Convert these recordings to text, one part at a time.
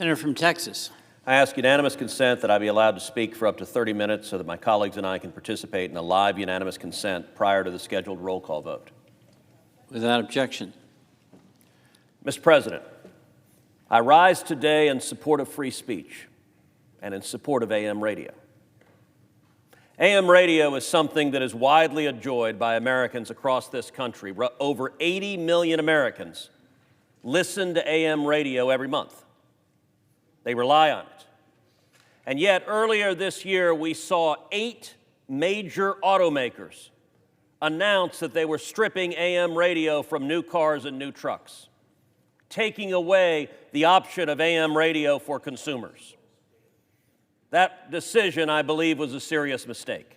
Senator from Texas. I ask unanimous consent that I be allowed to speak for up to 30 minutes so that my colleagues and I can participate in a live unanimous consent prior to the scheduled roll call vote. Without objection. Mr. President, I rise today in support of free speech and in support of AM radio. AM radio is something that is widely enjoyed by Americans across this country. Over 80 million Americans listen to AM radio every month. They rely on it. And yet, earlier this year, we saw 8 major automakers announce that they were stripping AM radio from new cars and new trucks, taking away the option of AM radio for consumers. That decision, I believe, was a serious mistake.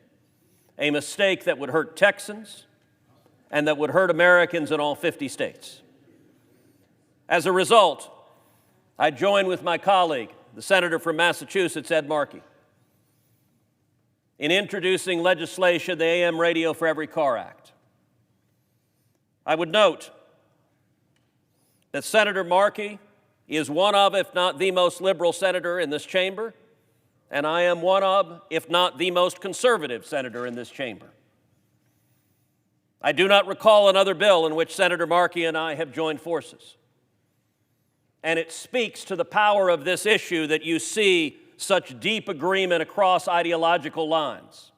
A mistake that would hurt Texans and that would hurt Americans in all 50 states. As a result, I join with my colleague, the senator from Massachusetts, Ed Markey, in introducing legislation, the AM Radio for Every Car Act. I would note that Senator Markey is one of, if not the most liberal senator in this chamber, and I am one of, if not the most conservative senator in this chamber. I do not recall another bill in which Senator Markey and I have joined forces. And it speaks to the power of this issue that you see such deep agreement across ideological lines.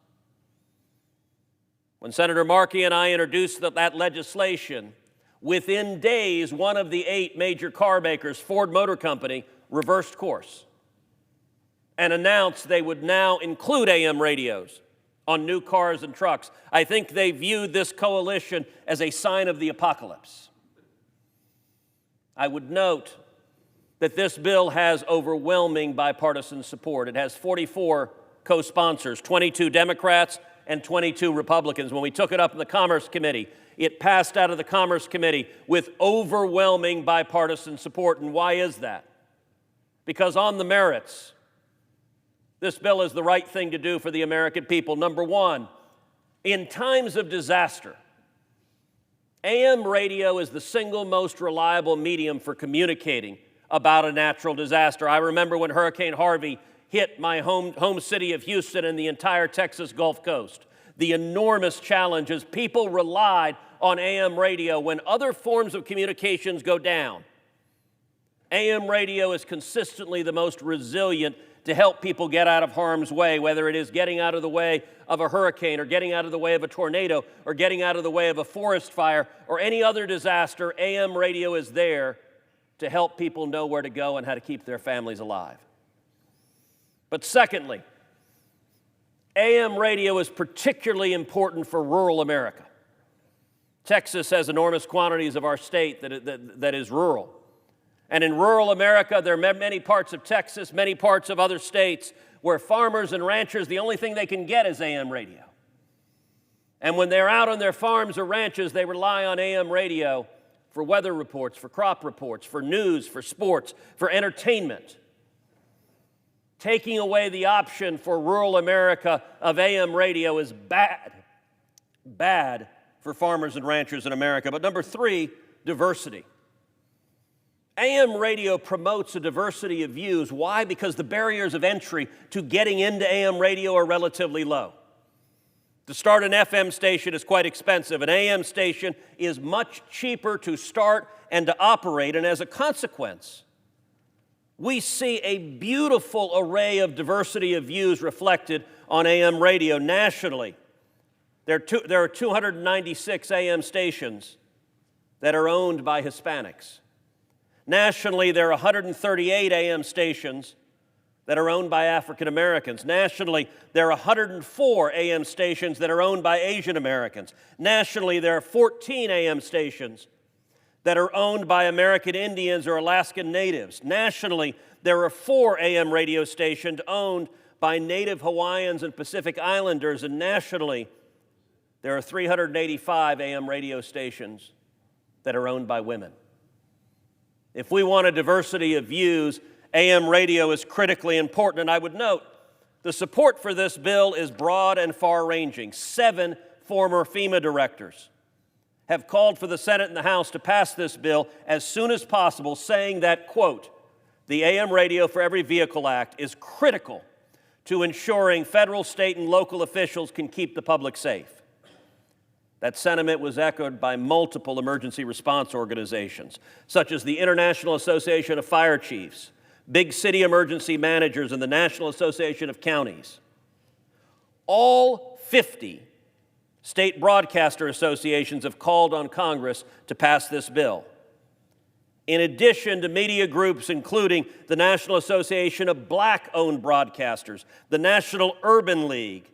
When Senator Markey and I introduced that legislation, within days, one of the 8 major car makers, Ford Motor Company, reversed course and announced they would now include AM radios on new cars and trucks. I think they viewed this coalition as a sign of the apocalypse. I would note that this bill has overwhelming bipartisan support. It has 44 co-sponsors, 22 Democrats and 22 Republicans. When we took it up in the Commerce Committee, it passed out of the Commerce Committee with overwhelming bipartisan support. And why is that? Because on the merits, this bill is the right thing to do for the American people. Number one, in times of disaster, AM radio is the single most reliable medium for communicating about a natural disaster. I remember when Hurricane Harvey hit my home city of Houston and the entire Texas Gulf Coast. The enormous challenges, people relied on AM radio when other forms of communications go down. AM radio is consistently the most resilient to help people get out of harm's way, whether it is getting out of the way of a hurricane or getting out of the way of a tornado or getting out of the way of a forest fire or any other disaster. AM radio is there to help people know where to go and how to keep their families alive. But secondly, AM radio is particularly important for rural America. Texas has enormous quantities of our state that is rural. And in rural America, there are many parts of Texas, many parts of other states where farmers and ranchers, the only thing they can get is AM radio. And when they're out on their farms or ranches, they rely on AM radio for weather reports, for crop reports, for news, for sports, for entertainment. Taking away the option for rural America of AM radio is bad for farmers and ranchers in America. But number 3, diversity. AM radio promotes a diversity of views. Why? Because the barriers of entry to getting into AM radio are relatively low. To start an FM station is quite expensive. An AM station is much cheaper to start and to operate, and as a consequence, we see a beautiful array of diversity of views reflected on AM radio nationally. There are 296 AM stations that are owned by Hispanics. Nationally, there are 138 AM stations that are owned by African Americans. Nationally, there are 104 AM stations that are owned by Asian Americans. Nationally, there are 14 AM stations that are owned by American Indians or Alaskan Natives. Nationally, there are 4 AM radio stations owned by Native Hawaiians and Pacific Islanders. And nationally, there are 385 AM radio stations that are owned by women. If we want a diversity of views, AM radio is critically important, and I would note the support for this bill is broad and far-ranging. 7 former FEMA directors have called for the Senate and the House to pass this bill as soon as possible, saying that, quote, the AM Radio for Every Vehicle Act is critical to ensuring federal, state, and local officials can keep the public safe. That sentiment was echoed by multiple emergency response organizations, such as the International Association of Fire Chiefs, Big City Emergency Managers, and the National Association of Counties. All 50 state broadcaster associations have called on Congress to pass this bill. In addition to media groups including the National Association of Black-Owned Broadcasters, the National Urban League,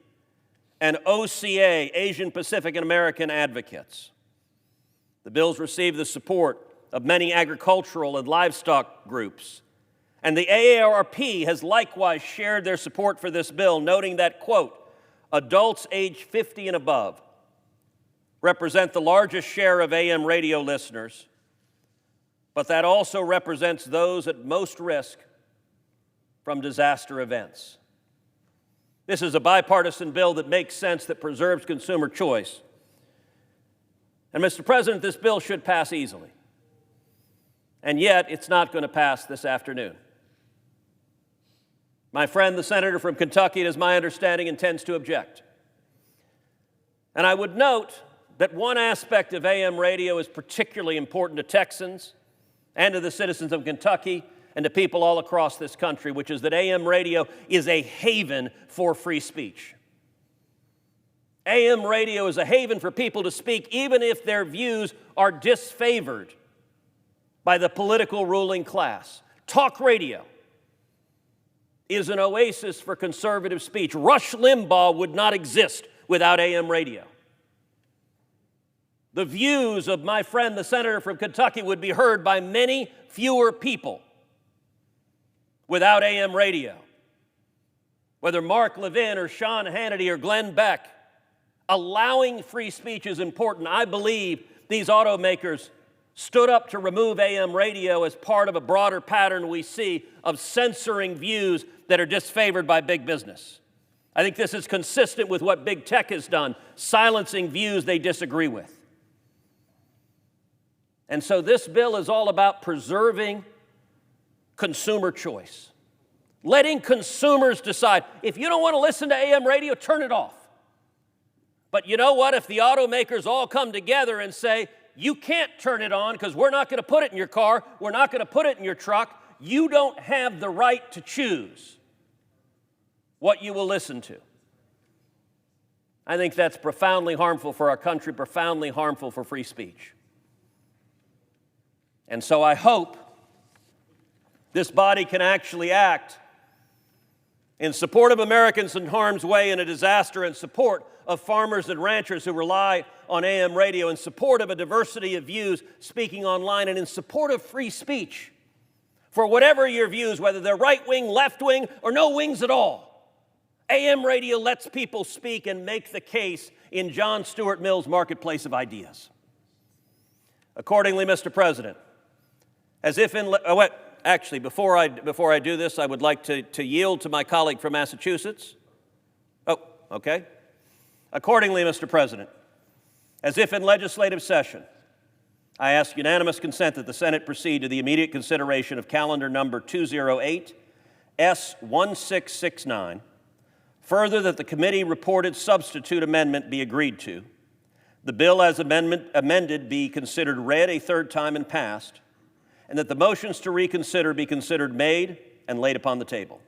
and OCA, Asian Pacific and American Advocates. The bills received the support of many agricultural and livestock groups. And the AARP has likewise shared their support for this bill, noting that, quote, adults age 50 and above represent the largest share of AM radio listeners, but that also represents those at most risk from disaster events. This is a bipartisan bill that makes sense, that preserves consumer choice. And Mr. President, this bill should pass easily. And yet, it's not going to pass this afternoon. My friend, the senator from Kentucky, it is my understanding, intends to object. And I would note that one aspect of AM radio is particularly important to Texans and to the citizens of Kentucky and to people all across this country, which is that AM radio is a haven for free speech. AM radio is a haven for people to speak even if their views are disfavored by the political ruling class. Talk radio is an oasis for conservative speech. Rush Limbaugh would not exist without AM radio. The views of my friend, the senator from Kentucky, would be heard by many fewer people without AM radio. Whether Mark Levin or Sean Hannity or Glenn Beck, allowing free speech is important. I believe these automakers stood up to remove AM radio as part of a broader pattern we see of censoring views that are disfavored by big business. I think this is consistent with what big tech has done, silencing views they disagree with. And so this bill is all about preserving consumer choice, letting consumers decide. If you don't want to listen to AM radio, turn it off. But you know what? If the automakers all come together and say, you can't turn it on because we're not going to put it in your car, we're not going to put it in your truck, you don't have the right to choose what you will listen to. I think that's profoundly harmful for our country, profoundly harmful for free speech. And so I hope this body can actually act in support of Americans in harm's way in a disaster, in support of farmers and ranchers who rely on AM radio, in support of a diversity of views speaking online, and in support of free speech. For whatever your views, whether they're right-wing, left-wing, or no wings at all, AM radio lets people speak and make the case in John Stuart Mill's marketplace of ideas. Accordingly, Mr. President, as if in, actually, before I do this, I would like to yield to my colleague from Massachusetts. Oh, okay. Accordingly, Mr. President, as if in legislative session, I ask unanimous consent that the Senate proceed to the immediate consideration of calendar number 208 S1669. Further, that the committee reported substitute amendment be agreed to. The bill as amended be considered read a third time and passed, and that the motions to reconsider be considered made and laid upon the table.